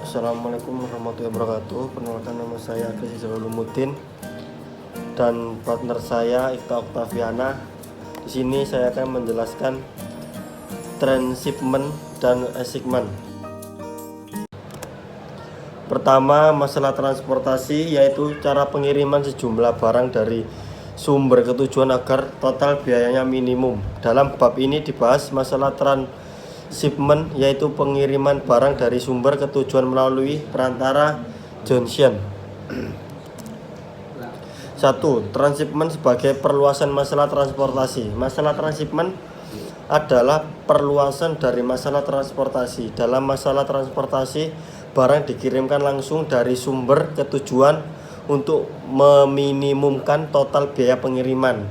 Assalamualaikum warahmatullahi wabarakatuh. Perkenalkan, nama saya Kris Jalulumuddin dan partner saya Ika Oktaviana. Di sini saya akan menjelaskan transshipment dan assignment. Pertama, masalah transportasi, yaitu cara pengiriman sejumlah barang dari sumber ke tujuan agar total biayanya minimum. Dalam bab ini dibahas masalah transshipment, yaitu pengiriman barang dari sumber ke tujuan melalui perantara junction. 1. Transshipment sebagai perluasan masalah transportasi. Masalah transshipment adalah perluasan dari masalah transportasi. Dalam masalah transportasi, barang dikirimkan langsung dari sumber ke tujuan untuk meminimumkan total biaya pengiriman.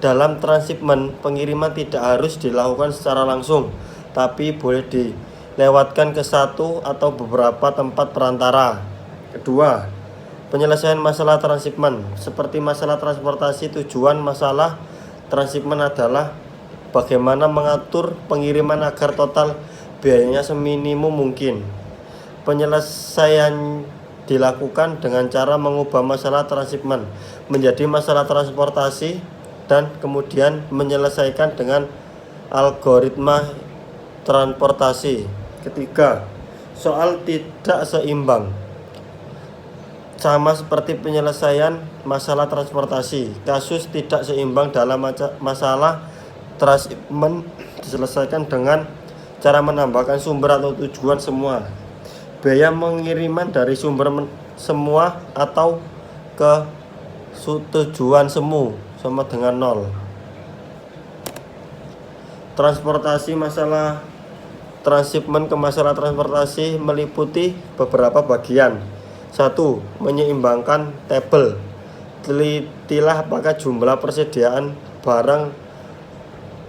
Dalam transshipment, pengiriman tidak harus dilakukan secara langsung, tapi boleh dilewatkan ke satu atau beberapa tempat perantara. Kedua, penyelesaian masalah transshipment. Seperti masalah transportasi, tujuan masalah transshipment adalah bagaimana mengatur pengiriman agar total biayanya seminimum mungkin. Penyelesaian dilakukan dengan cara mengubah masalah transshipment menjadi masalah transportasi dan kemudian menyelesaikan dengan algoritma transportasi. Ketiga, soal tidak seimbang. Sama seperti penyelesaian masalah transportasi, kasus tidak seimbang dalam masalah transshipment diselesaikan dengan cara menambahkan sumber atau tujuan semua. Biaya pengiriman dari sumber semua atau ke tujuan semu sama dengan 0. Transportasi, masalah transshipment ke masalah transportasi meliputi beberapa bagian. 1. Menyeimbangkan tabel. Telitilah apakah jumlah persediaan barang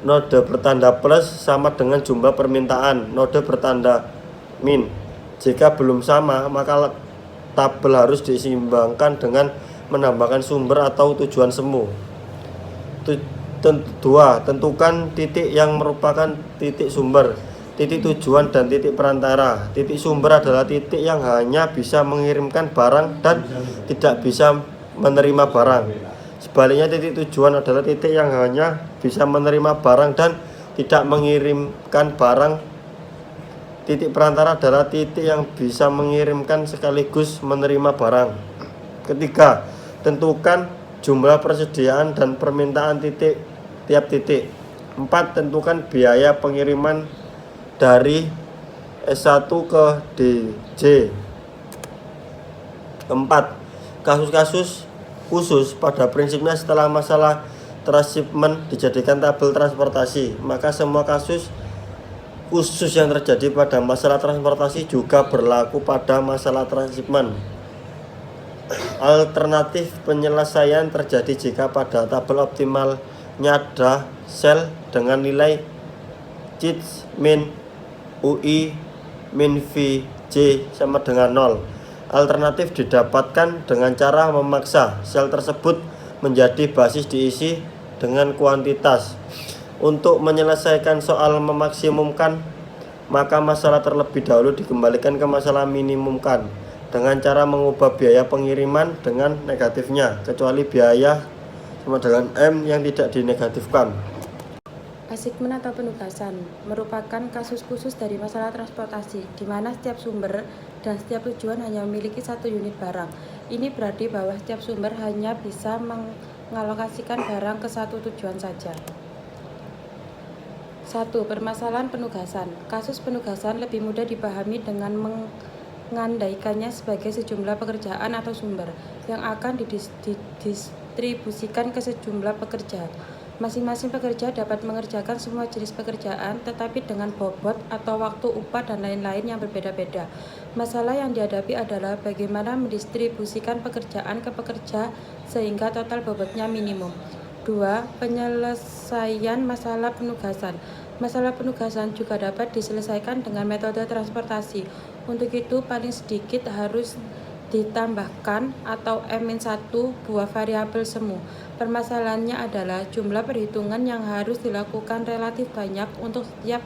node bertanda plus sama dengan jumlah permintaan node bertanda min. Jika belum sama, maka tabel harus diseimbangkan dengan menambahkan sumber atau tujuan semu. 2. Tentukan titik yang merupakan titik sumber, titik tujuan, dan titik perantara. Titik sumber adalah titik yang hanya bisa mengirimkan barang dan tidak bisa menerima barang. Sebaliknya, titik tujuan adalah titik yang hanya bisa menerima barang dan tidak mengirimkan barang. Titik perantara adalah titik yang bisa mengirimkan sekaligus menerima barang. Ketiga, tentukan jumlah persediaan dan permintaan tiap titik. 4. Tentukan biaya pengiriman dari S1 ke DJ. 4. Kasus-kasus khusus. Pada prinsipnya, setelah masalah transshipment dijadikan tabel transportasi, maka semua kasus khusus yang terjadi pada masalah transportasi juga berlaku pada masalah transshipment. Alternatif penyelesaian terjadi jika pada tabel optimalnya ada sel dengan nilai CITS min UI min VJ sama dengan 0. Alternatif didapatkan dengan cara memaksa sel tersebut menjadi basis diisi dengan kuantitas. Untuk menyelesaikan soal memaksimumkan, maka masalah terlebih dahulu dikembalikan ke masalah minimumkan dengan cara mengubah biaya pengiriman dengan negatifnya, kecuali biaya sama dengan M yang tidak dinegatifkan. Assignment atau penugasan merupakan kasus khusus dari masalah transportasi, di mana setiap sumber dan setiap tujuan hanya memiliki satu unit barang. Ini berarti bahwa setiap sumber hanya bisa mengalokasikan barang ke satu tujuan saja. 1. Permasalahan penugasan. Kasus penugasan lebih mudah dipahami dengan mengandaikannya sebagai sejumlah pekerjaan atau sumber yang akan didistribusikan ke sejumlah pekerja. Masing-masing pekerja dapat mengerjakan semua jenis pekerjaan, tetapi dengan bobot atau waktu upah dan lain-lain yang berbeda-beda. Masalah yang dihadapi adalah bagaimana mendistribusikan pekerjaan ke pekerja sehingga total bobotnya minimum. 2. Penyelesaian masalah penugasan. Masalah penugasan juga dapat diselesaikan dengan metode transportasi. Untuk itu, paling sedikit harus ditambahkan atau M-1 buah variabel semu. Permasalahannya adalah jumlah perhitungan yang harus dilakukan relatif banyak untuk setiap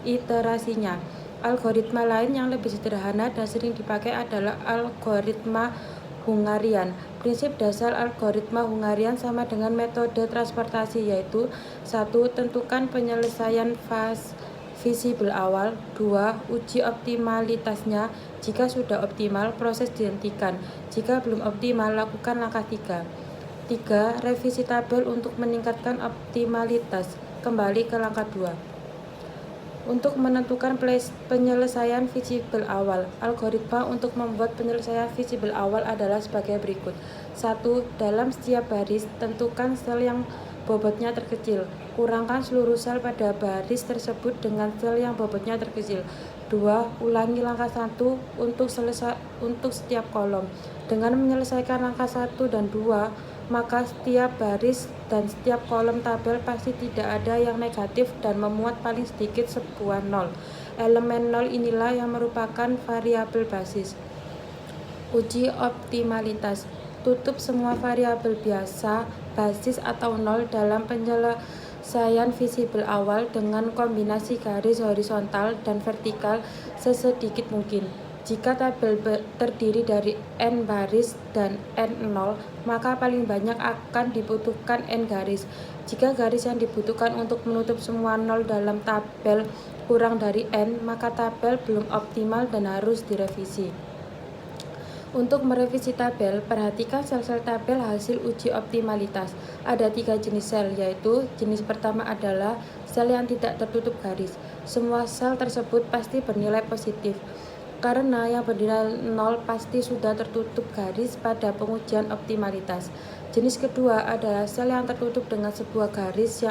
iterasinya. Algoritma lain yang lebih sederhana dan sering dipakai adalah algoritma Hungarian. Prinsip dasar algoritma Hungarian sama dengan metode transportasi, yaitu 1. Tentukan penyelesaian visible awal. 2. Uji optimalitasnya. Jika sudah optimal, proses dihentikan. Jika belum optimal, lakukan langkah 3. 3. Revisi tabel untuk meningkatkan optimalitas. Kembali ke langkah 2. Untuk menentukan penyelesaian visible awal, algoritma untuk membuat penyelesaian visible awal adalah sebagai berikut. 1. Dalam setiap baris, tentukan sel yang bobotnya terkecil. Kurangkan seluruh sel pada baris tersebut dengan sel yang bobotnya terkecil. 2. Ulangi langkah 1 untuk setiap kolom. Dengan menyelesaikan langkah 1 dan 2, maka setiap baris dan setiap kolom tabel pasti tidak ada yang negatif dan memuat paling sedikit sebuah nol. Elemen nol inilah yang merupakan variabel basis. Uji optimalitas. Tutup semua variabel biasa, basis atau nol dalam penyelesaian visible awal dengan kombinasi garis horizontal dan vertikal sesedikit mungkin. Jika tabel terdiri dari n baris dan n0, maka paling banyak akan dibutuhkan n garis. Jika garis yang dibutuhkan untuk menutup semua nol dalam tabel kurang dari n, maka tabel belum optimal dan harus direvisi. Untuk merevisi tabel, perhatikan sel-sel tabel hasil uji optimalitas. Ada 3 jenis sel, yaitu jenis pertama adalah sel yang tidak tertutup garis. Semua sel tersebut pasti bernilai positif, karena yang bernilai 0 pasti sudah tertutup garis pada pengujian optimalitas. Jenis kedua adalah sel yang tertutup dengan sebuah garis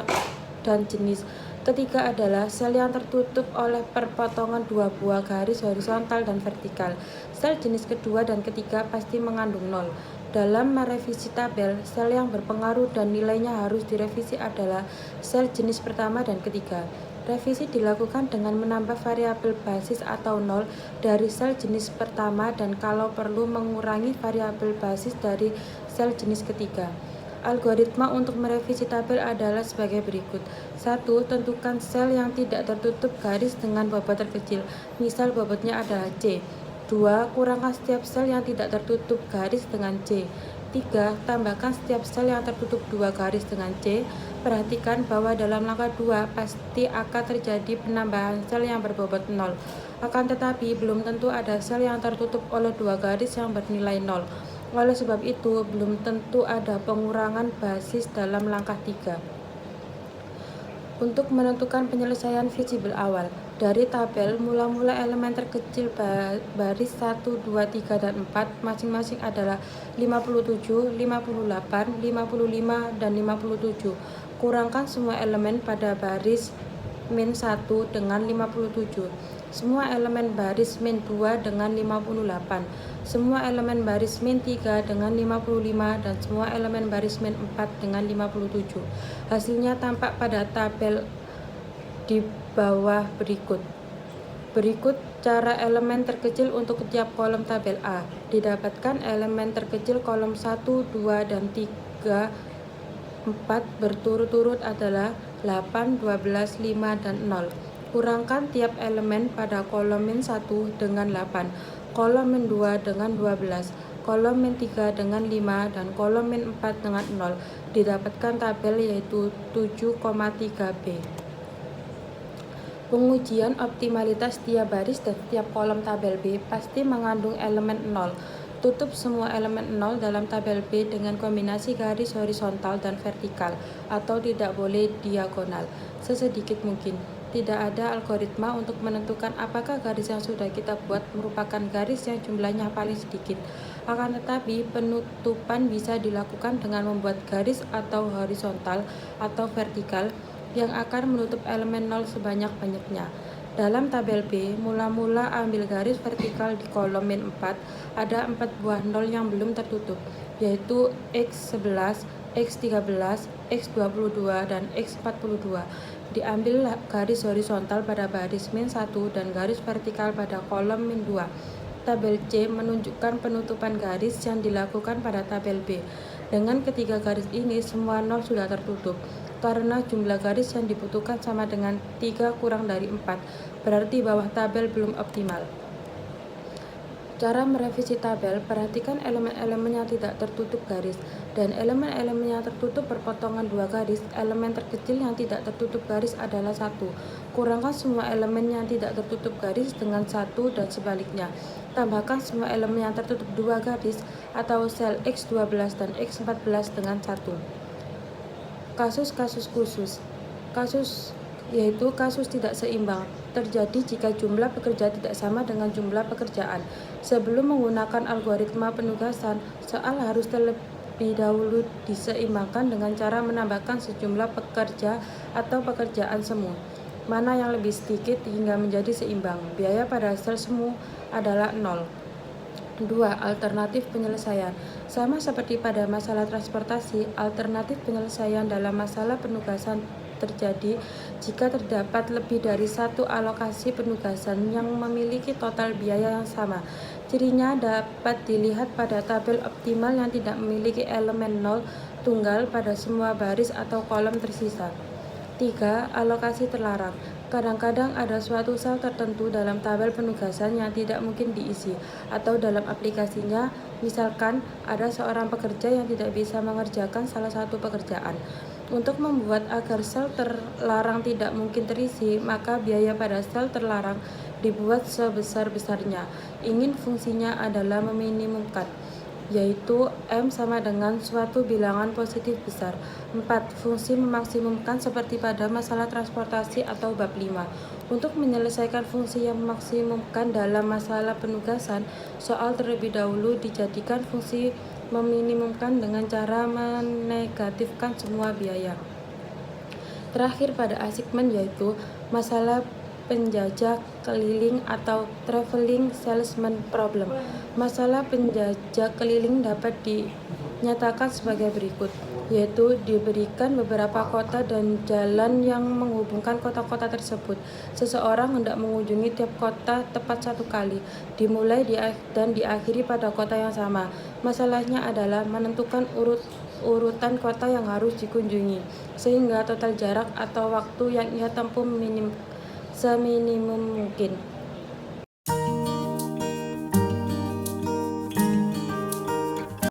dan jenis ketiga adalah sel yang tertutup oleh perpotongan 2 buah garis horizontal dan vertikal. Sel jenis kedua dan ketiga pasti mengandung 0. Dalam merevisi tabel, sel yang berpengaruh dan nilainya harus direvisi adalah sel jenis pertama dan ketiga. Revisi dilakukan dengan menambah variabel basis atau 0 dari sel jenis pertama dan kalau perlu mengurangi variabel basis dari sel jenis ketiga. Algoritma untuk merevisi tabel adalah sebagai berikut. 1. Tentukan sel yang tidak tertutup garis dengan bobot terkecil. Misal bobotnya adalah C. 2. Kurangkan setiap sel yang tidak tertutup garis dengan C. 3. Tambahkan setiap sel yang tertutup 2 garis dengan C. Perhatikan bahwa dalam langkah 2 pasti akan terjadi penambahan sel yang berbobot 0. Akan tetapi belum tentu ada sel yang tertutup oleh 2 garis yang bernilai 0. Oleh sebab itu, belum tentu ada pengurangan basis dalam langkah 3. Untuk menentukan penyelesaian visible awal, dari tabel mula-mula elemen terkecil baris 1, 2, 3, dan 4 masing-masing adalah 57, 58, 55, dan 57. Kurangkan semua elemen pada baris min 1 dengan 57, semua elemen baris min 2 dengan 58, semua elemen baris min 3 dengan 55, dan semua elemen baris min 4 dengan 57. Hasilnya tampak pada tabel di bawah berikut. Berikut cara elemen terkecil untuk setiap kolom tabel A. Didapatkan elemen terkecil kolom 1, 2, dan 3, 4 berturut-turut adalah 8, 12, 5, dan 0. Kurangkan tiap elemen pada kolom min 1 dengan 8, kolom min 2 dengan 12, kolom min 3 dengan 5, dan kolom min 4 dengan 0. Didapatkan tabel yaitu 7,3b. Pengujian optimalitas setiap baris dan setiap kolom tabel B pasti mengandung elemen 0. Tutup semua elemen 0 dalam tabel B dengan kombinasi garis horizontal dan vertikal, atau tidak boleh diagonal, sesedikit mungkin. Tidak ada algoritma untuk menentukan apakah garis yang sudah kita buat merupakan garis yang jumlahnya paling sedikit. Akan tetapi, penutupan bisa dilakukan dengan membuat garis atau horizontal atau vertikal yang akan menutup elemen 0 sebanyak-banyaknya. Dalam tabel B, mula-mula ambil garis vertikal di kolom min 4, ada 4 buah 0 yang belum tertutup, yaitu X11, X13, X22, dan X42. Diambil garis horizontal pada baris min 1 dan garis vertikal pada kolom min 2. Tabel C menunjukkan penutupan garis yang dilakukan pada tabel B. Dengan ketiga garis ini, semua 0 sudah tertutup. karena jumlah garis yang dibutuhkan sama dengan 3 kurang dari 4, berarti bawah tabel belum optimal. Cara merevisi tabel, perhatikan elemen-elemen yang tidak tertutup garis, dan elemen-elemen yang tertutup berpotongan 2 garis. Elemen terkecil yang tidak tertutup garis adalah 1. Kurangkan semua elemen yang tidak tertutup garis dengan 1 dan sebaliknya. Tambahkan semua elemen yang tertutup 2 garis atau sel X12 dan X14 dengan 1. Kasus-kasus khusus. Yaitu kasus tidak seimbang terjadi jika jumlah pekerja tidak sama dengan jumlah pekerjaan. Sebelum menggunakan algoritma penugasan, soal harus terlebih dahulu diseimbangkan dengan cara menambahkan sejumlah pekerja atau pekerjaan semu. Mana yang lebih sedikit hingga menjadi seimbang. Biaya pada sel semu adalah 0. 2. Alternatif penyelesaian. Sama seperti pada masalah transportasi, alternatif penyelesaian dalam masalah penugasan terjadi jika terdapat lebih dari satu alokasi penugasan yang memiliki total biaya yang sama. Cirinya dapat dilihat pada tabel optimal yang tidak memiliki elemen 0 tunggal pada semua baris atau kolom tersisa. 3. Alokasi terlarang. Kadang-kadang ada suatu sel tertentu dalam tabel penugasan yang tidak mungkin diisi, atau dalam aplikasinya, misalkan ada seorang pekerja yang tidak bisa mengerjakan salah satu pekerjaan. Untuk membuat agar sel terlarang tidak mungkin terisi, maka biaya pada sel terlarang dibuat sebesar-besarnya. Ingin fungsinya adalah meminimumkan, yaitu M sama dengan suatu bilangan positif besar. 4. Fungsi memaksimumkan seperti pada masalah transportasi atau bab 5. Untuk menyelesaikan fungsi yang memaksimumkan dalam masalah penugasan, soal terlebih dahulu dijadikan fungsi meminimumkan dengan cara menegatifkan semua biaya. Terakhir pada assignment yaitu masalah penjajah keliling atau traveling salesman problem. Masalah penjajah keliling dapat dinyatakan sebagai berikut, yaitu diberikan beberapa kota dan jalan yang menghubungkan kota-kota tersebut. Seseorang hendak mengunjungi tiap kota tepat 1 kali, dimulai dan diakhiri pada kota yang sama. Masalahnya adalah menentukan urutan kota yang harus dikunjungi, sehingga total jarak atau waktu yang ia tempuh seminimum mungkin.